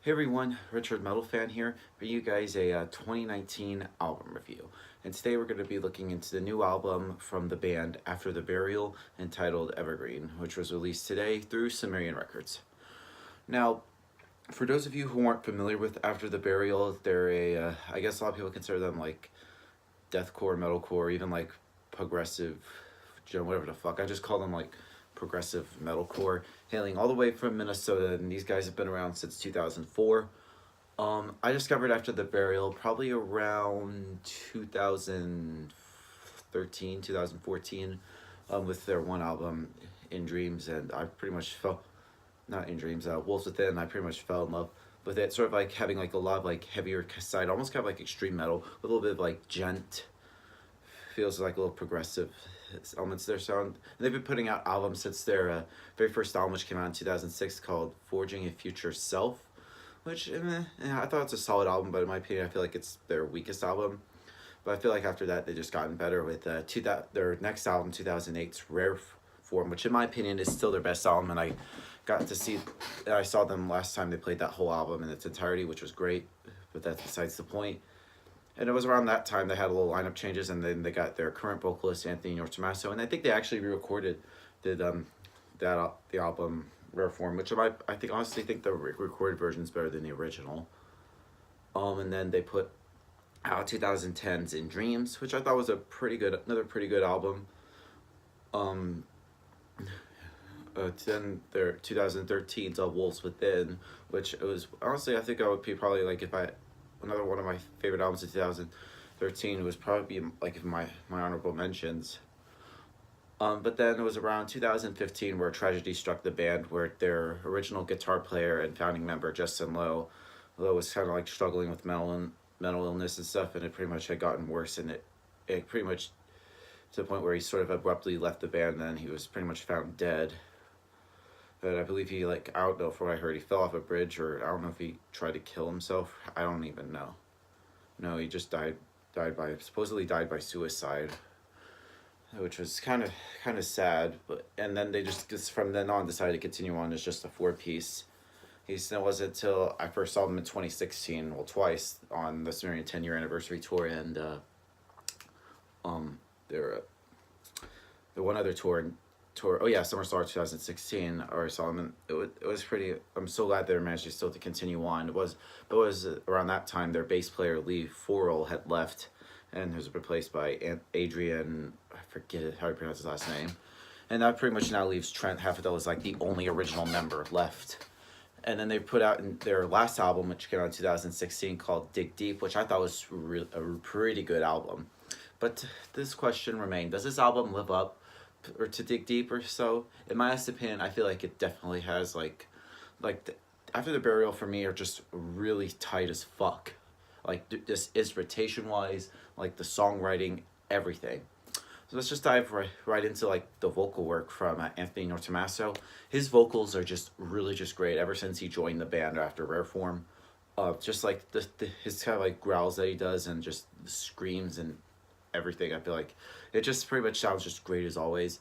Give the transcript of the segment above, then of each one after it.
Hey everyone, Richard Metal Fan here, bringing you guys a 2019 album review. And today we're going to be looking into the new album from the band After the Burial entitled Evergreen, which was released today through Sumerian Records. Now, for those of you who aren't familiar with After the Burial, they're I guess a lot of people consider them like deathcore, metalcore, even like progressive, whatever the fuck. I just call them like progressive metalcore, hailing all the way from Minnesota, and these guys have been around since 2004. I discovered After the Burial probably around 2013, 2014, with their one album, In Dreams, and I pretty much fell, not In Dreams, Wolves Within, I pretty much fell in love with it, sort of like having like a lot of like heavier side, almost kind of like extreme metal, with a little bit of like gent, feels like a little progressive elements to their sound. And they've been putting out albums since their very first album, which came out in 2006, called Forging a Future Self, which I thought it's a solid album, but in my opinion, I feel like it's their weakest album. But I feel like after that, they just gotten better with their next album, 2008's Rare Form, which in my opinion is still their best album. And I saw them last time they played that whole album in its entirety, which was great, but that's besides the point. And it was around that time they had a little lineup changes, and then they got their current vocalist Anthony Nortomaso, and I think they actually re-recorded the album Rare Form, which I honestly think the recorded version is better than the original. And then they put out 2010's In Dreams, which I thought was another pretty good album. Then their 2013's Wolves Within, which it was honestly, I think I would be probably like another one of my favorite albums of 2013 was probably like my honorable mentions. But then it was around 2015 where tragedy struck the band, where their original guitar player and founding member Justin Lowe was kind of like struggling with mental illness and stuff, and it pretty much had gotten worse, and it pretty much to the point where he sort of abruptly left the band, and then he was pretty much found dead. But I believe he, like, I don't know, from what I heard, he fell off a bridge, or I don't know if he tried to kill himself. I don't even know. No, he just supposedly died by suicide, which was kind of sad. But and then they just from then on decided to continue on as just a four-piece. It wasn't until I first saw them in 2016, well, twice, on the Sumerian 10-year anniversary tour, and their one other tour, oh yeah, Summer Star 2016, or Solomon. It was pretty. I'm so glad they managed to continue on. It was around that time their bass player Lee Forel had left, and was replaced by Adrian. I forget how to pronounce his last name, and that pretty much now leaves Trent Haffedel as like the only original member left. And then they put out in their last album, which came out in 2016, called Dig Deep, which I thought was a pretty good album. But this question remained: does this album live up or to Dig Deep or so? In my honest opinion, I feel like it definitely has After the Burial for me are just really tight as fuck, like just instrumentation wise, like the songwriting, everything. So let's just dive right into like the vocal work from Anthony Nortomaso. His vocals are just really just great ever since he joined the band after Rare Form. Just like his kind of like growls that he does, and just the screams and everything. I feel like it just pretty much sounds just great as always.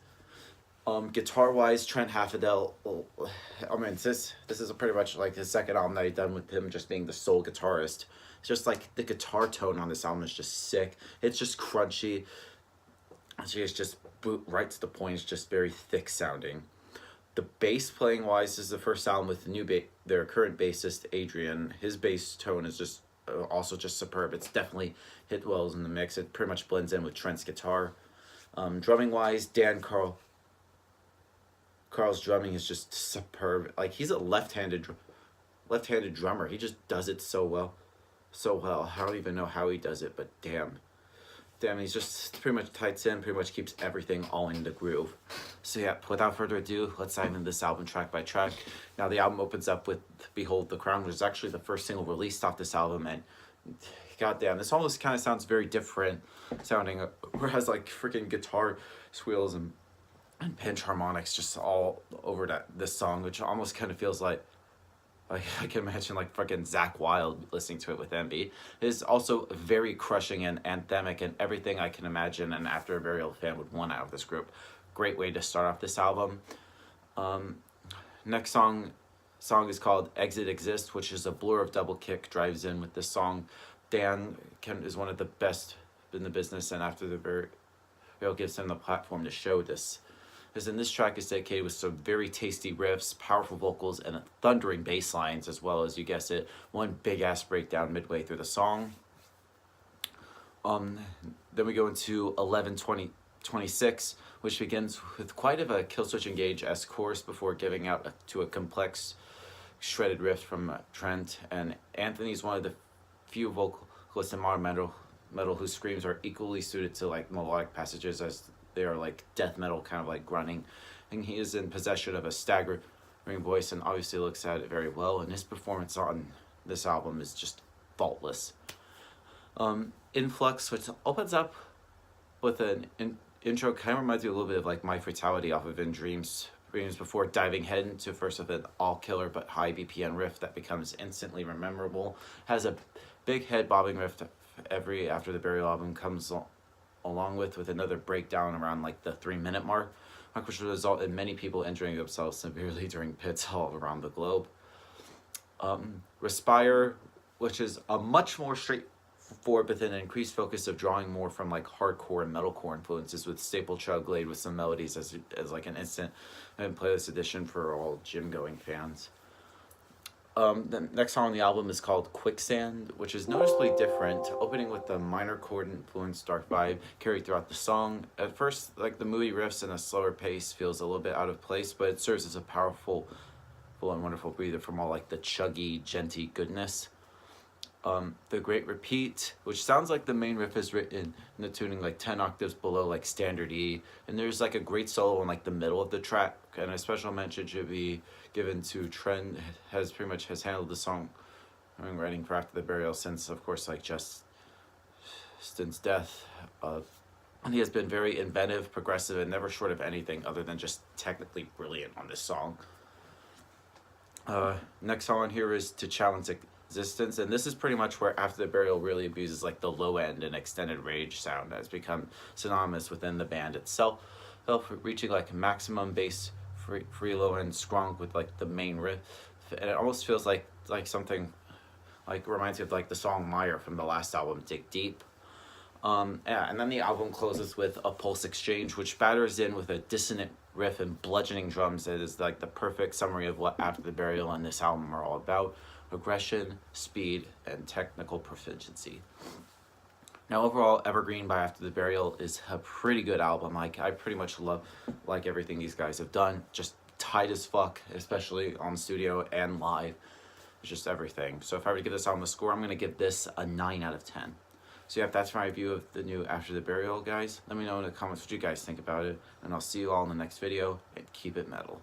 Guitar wise, Trent Haffedel. I mean, this is pretty much like his second album that he's done with him just being the sole guitarist. It's just like the guitar tone on this album is just sick. It's just crunchy. It's just right to the point. It's just very thick sounding. The bass playing wise, this is the first album with their current bassist Adrian. His bass tone is just also just superb. It's definitely hit well in the mix. It pretty much blends in with Trent's guitar. Drumming wise, Carl's drumming is just superb. Like, he's a left-handed drummer. He just does it so well. I don't even know how he does it, but damn, he's just pretty much tights in, pretty much keeps everything all in the groove. So yeah, without further ado, let's dive into this album track by track. Now the album opens up with Behold the Crown, which is actually the first single released off this album, and goddamn, this almost kind of sounds very different sounding, whereas like freaking guitar squeals and pinch harmonics just all over this song, which almost kind of feels like I can imagine like fucking Zakk Wylde listening to it with Envy. It is also very crushing and anthemic and everything I can imagine an After a Burial fan would want out of this group. Great way to start off this album. Next song song is called Exit Exist, which is a blur of double kick drives in with this song. Dan is one of the best in the business, and after the burial gives him the platform to show this. Because in this track is dedicated with some very tasty riffs, powerful vocals, and thundering bass lines, as well as, you guess it, one big ass breakdown midway through the song. Then we go into 11:26, which begins with quite of a Killswitch Engage-esque chorus before giving out to a complex shredded riff from Trent. And Anthony's one of the few vocalists in modern metal whose screams are equally suited to like melodic passages as they are like death metal, kind of like grunting. And he is in possession of a staggering voice and obviously looks at it very well. And his performance on this album is just faultless. Influx, which opens up with an intro, kind of reminds me a little bit of like My Fatality off of In Dreams before diving head into first with an all killer but high BPM riff that becomes instantly memorable. Has a big head bobbing riff after the Burial album comes along with another breakdown around like the 3-minute mark, which will result in many people injuring themselves severely during pits all around the globe. Respire, which is a much more straightforward but then an increased focus of drawing more from like hardcore and metalcore influences, with staple chug laid with some melodies as like an instant and playlist edition for all gym going fans. The next song on the album is called Quicksand, which is noticeably different, opening with the minor chord influenced dark vibe carried throughout the song. At first, like the moody riffs and a slower pace feels a little bit out of place, but it serves as a powerful, full and wonderful breather from all like the chuggy, genty goodness. The Great Repeat, which sounds like the main riff is written in the tuning like 10 octaves below like standard E, and there's like a great solo in like the middle of the track, and a special mention should be given to Trent, has handled the song writing for After the Burial since, of course, like Justin's death, and he has been very inventive, progressive, and never short of anything other than just technically brilliant on this song. Next song on here is To Challenge Existence, and this is pretty much where After the Burial really abuses like the low end and extended rage sound that has become synonymous within the band itself, reaching like maximum bass free low end scrunk with like the main riff, and it almost feels like something like reminds me of like the song Meyer from the last album, Dig Deep. Yeah, and then the album closes with A Pulse Exchange, which batters in with a dissonant riff and bludgeoning drums that is like the perfect summary of what After the Burial and this album are all about: aggression, speed, and technical proficiency. Now, overall, Evergreen by After the Burial is a pretty good album. Like, I pretty much love like everything these guys have done. Just tight as fuck, especially on studio and live. It's just everything. So if I were to give this album a score, I'm going to give this a 9 out of 10. So yeah, that's my review of the new After the Burial, guys. Let me know in the comments what you guys think about it, and I'll see you all in the next video, and keep it metal.